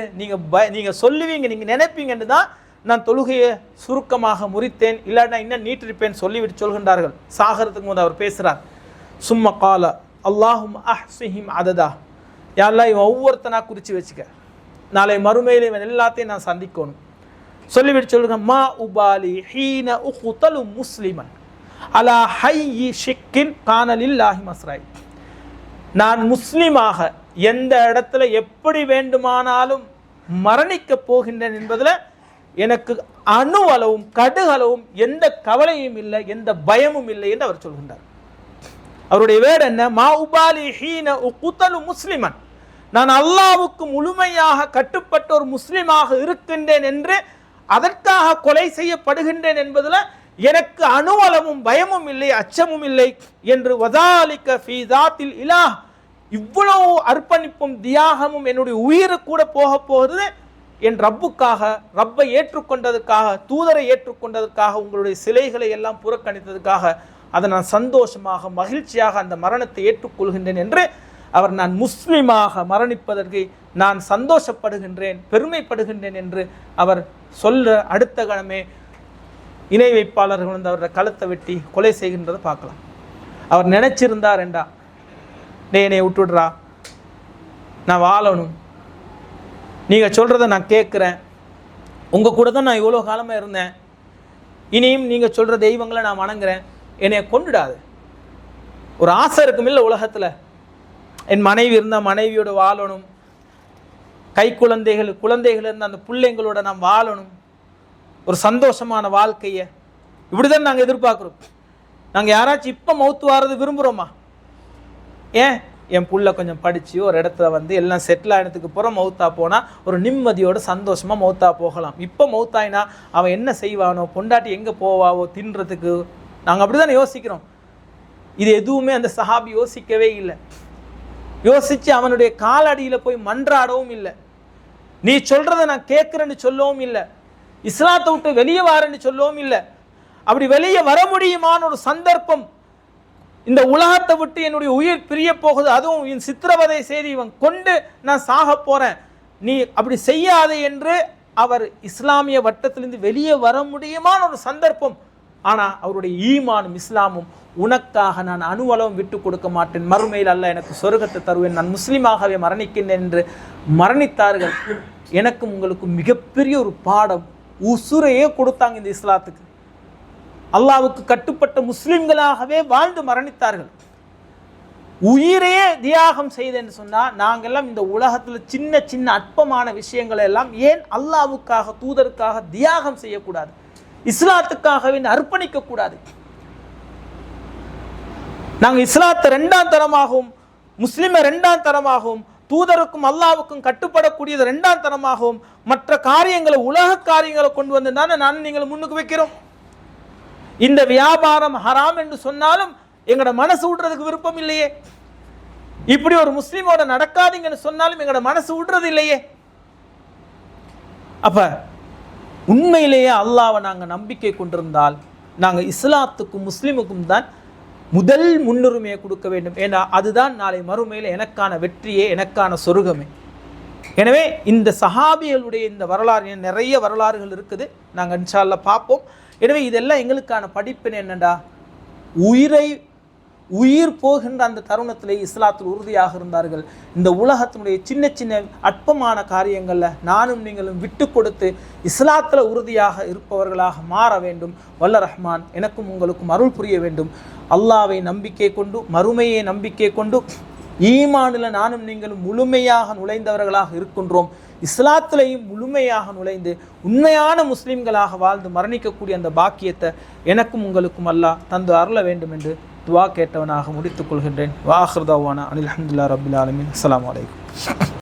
நீங்கள் சொல்லுவீங்க, நீங்கள் நினைப்பீங்கன்னு தான் நான் தொழுகையை சுருக்கமாக முறித்தேன், இல்லாட்டா இன்னும் நீட்டிருப்பேன் சொல்லிவிட்டு சொல்கின்றார்கள். சாகிறதுக்கு போது அவர் பேசுகிறார், சும்ம கால அல்லாஹும் அஹ்ஸிஹிம் அததா, யாரெல்லாம் இவன் ஒவ்வொருத்தனா குறித்து வச்சுக்க, நாளை மறுமையில் இவன் எல்லாத்தையும் நான் சந்திக்கணும் சொல்லிவிட்டு சொல்லுங்க, மா உபாலி ஹீன உக்தலு முஸ்லிமன் அலா ஹையி ஷிக்கின் கானலில்லாஹி மஸ்ராய், நான் முஸ்லிமாக எந்த இடத்துல எப்படி வேண்டுமானாலும் மரணிக்கப் போகின்றேன் என்பதில் எனக்கு அணுவளவும் கடுகளவும் எந்த கவலையும் இல்லை, எந்த பயமும் இல்லை என்று அவர் சொல்கின்றார். அவருடைய வேர்டு என்ன, மா உபாலி ஹீன உக்தலு முஸ்லிமன், நான் அல்லாஹ்வுக்கு முழுமையாக கட்டுப்பட்ட ஒரு முஸ்லிமாக இருக்கின்றேன் என்று அதற்காக கொலை செய்யப்படுகின்றேன் என்பதில் எனக்கு அணுவளவும் பயமும் இல்லை, அச்சமும் இல்லை என்று. வதாலிக ஃபீ தாத்தில் இலாஹ், இவ்வளவு அர்ப்பணிப்பும் தியாகமும் என்னுடைய உயிரை கூட போக போகிறது என் ரப்புக்காக, ரப்பை ஏற்றுக்கொண்டதற்காக, தூதரை ஏற்றுக்கொண்டதற்காக, உங்களுடைய சிலைகளை எல்லாம் புறக்கணித்ததற்காக, அதை நான் சந்தோஷமாக மகிழ்ச்சியாக அந்த மரணத்தை ஏற்றுக்கொள்கின்றேன் என்று அவர் நான் முஸ்லிமாக மரணிப்பதற்கு நான் சந்தோஷப்படுகின்றேன், பெருமைப்படுகின்றேன் என்று அவர் சொல்ல அடுத்த கணமே இணை வைப்பாளர்கள் அவரோட கழுத்தை வெட்டி கொலை செய்கின்றதை பார்க்கலாம். அவர் நினைச்சிருந்தார் என்றா, என்னை விட்டுடுறா, நான் வாழணும், நீங்கள் சொல்கிறத நான் கேட்குறேன், உங்கள் கூட தான் நான் இவ்வளோ காலமாக இருந்தேன், இனியும் நீங்கள் சொல்கிற தெய்வங்களை நான் வணங்குறேன், என்னை கொண்டுடாது. ஒரு ஆசை இருக்கும் இல்லை உலகத்தில், என் மனைவி இருந்தால் மனைவியோட வாழணும், குழந்தைகள் இருந்தால் அந்த பிள்ளைங்களோட நாம் வாழணும், ஒரு சந்தோஷமான வாழ்க்கையை, இப்படி தான் நாங்கள் எதிர்பார்க்குறோம். நாங்கள் யாராச்சும் இப்போ மௌத்து வாரது விரும்புகிறோமா? ஏன், என் புள்ள கொஞ்சம் படித்து ஒரு இடத்துல எல்லாம் செட்டில் ஆனதுக்கு அப்புறம் மௌத்தா போனால் ஒரு நிம்மதியோட சந்தோஷமாக மௌத்தா போகலாம். இப்போ மௌத்தாயினா அவன் என்ன செய்வானோ, பொண்டாட்டி எங்கே போவாவோ தின்றதுக்கு, நாங்கள் அப்படி தானே யோசிக்கிறோம். இது எதுவுமே அந்த சஹாபி யோசிக்கவே இல்லை. யோசித்து அவனுடைய காலடியில் போய் மன்றாடவும் இல்லை, நீ சொல்கிறத நான் கேட்குறேன்னு சொல்லவும் இல்லை, இஸ்லாத்தை விட்டு வெளியே வாரேன்னு சொல்லவும் இல்லை. அப்படி வெளியே வர முடியுமான ஒரு சந்தர்ப்பம், இந்த உலகத்தை விட்டு என்னுடைய உயிர் பிரிய போகுது, அதுவும் என் சித்திரவதை செய்து இவன் கொண்டு நான் சாக போகிறேன், நீ அப்படி செய்யாதே என்று அவர் இஸ்லாமிய வட்டத்திலிருந்து வெளியே வர முடியுமான ஒரு சந்தர்ப்பம். ஆனால் அவருடைய ஈமானும் இஸ்லாமும், உனக்காக நான் அணுவளவும் விட்டு கொடுக்க மாட்டேன், மறுமையில் அல்ல எனக்கு சொர்க்கத்தை தருவேன், நான் முஸ்லீமாகவே மரணிக்கின்றேன் என்று மரணித்தார்கள். எனக்கும் உங்களுக்கும் மிகப்பெரிய ஒரு பாடம். உசுரையே கொடுத்தாங்க இந்த இஸ்லாத்துக்கு. அல்லாஹ்வுக்கு கட்டுப்பட்ட முஸ்லிம்களாகவே வாழ்ந்து மரணித்தார்கள். உயிரையே தியாகம் செய்தேன்னு சொன்னால் நாங்கெல்லாம் இந்த உலகத்தில் சின்ன சின்ன அற்பமான விஷயங்களை எல்லாம் ஏன் அல்லாஹ்வுக்காக தூதருக்காக தியாகம் செய்யக்கூடாது? இஸ்லாத்துக்காகவே அர்ப்பணிக்க கூடாது? நாங்கள் இஸ்லாத்தை 2ஆம் தரமாகவும் முஸ்லிமை 2ஆம் தரமாகவும் தூதருக்கும் அல்லாஹ்வுக்கும் கட்டுப்படக்கூடியது 2ஆம் தரமாகவும் மற்ற காரியங்களை உலக காரியங்களை கொண்டு வந்து தானே நான் நீங்கள் முன்னுக்கு வைக்கிறோம். இந்த வியாபாரம் ஹராம் என்று சொன்னாலும் எங்களோட மனசு விடுறதுக்கு விருப்பம் இல்லையே. இப்படி ஒரு முஸ்லீமோட நடக்காதீங்கன்னு சொன்னாலும் எங்களோட மனசு விடுறது இல்லையே. அப்ப உண்மையிலேயே அல்லாஹ்வை நாங்கள் நம்பிக்கை கொண்டிருந்தால் நாங்கள் இஸ்லாத்துக்கும் முஸ்லீமுக்கும் தான் முதல் முன்னுரிமையை கொடுக்க வேண்டும். ஏன்னா அதுதான் நாளை மறுமையில் எனக்கான வெற்றியே, எனக்கான சொர்க்கமே. எனவே இந்த சஹாபிகளுடைய இந்த வரலாறு, நிறைய வரலாறுகள் இருக்குது, நாங்கள் இன்ஷா அல்லாஹ் பார்ப்போம். எனவே இதெல்லாம் எங்களுக்கான படிப்பினை என்னண்டா, உயிர் போகின்ற அந்த தருணத்திலே இஸ்லாத்தில் உறுதியாக இருந்தார்கள். இந்த உலகத்தினுடைய சின்ன சின்ன அற்பமான காரியங்களில் நானும் நீங்களும் விட்டு கொடுத்து இஸ்லாத்தில் உறுதியாக இருப்பவர்களாக மாற வேண்டும். வல்ல ரஹ்மான் எனக்கும் உங்களுக்கும் அருள் புரிய வேண்டும். அல்லாஹ்வை நம்பிக்கை கொண்டு மறுமையை நம்பிக்கை கொண்டு ஈமானில் நானும் நீங்களும் முழுமையாக நுழைந்தவர்களாக இருக்கின்றோம். இஸ்லாத்திலையும் முழுமையாக நுழைந்து உண்மையான முஸ்லிம்களாக வாழ்ந்து மரணிக்கக்கூடிய அந்த பாக்கியத்தை எனக்கும் உங்களுக்கும் அல்லாஹ் தந்து அருள வேண்டும் என்று துவா கேட்டவனாக முடித்துக் கொள்கின்றேன். வாஹிர் தஅவானா அனில் ஹம்துலில்லாஹி ரப்பில் ஆலமீன். அஸ்ஸலாமு அலைக்கும்.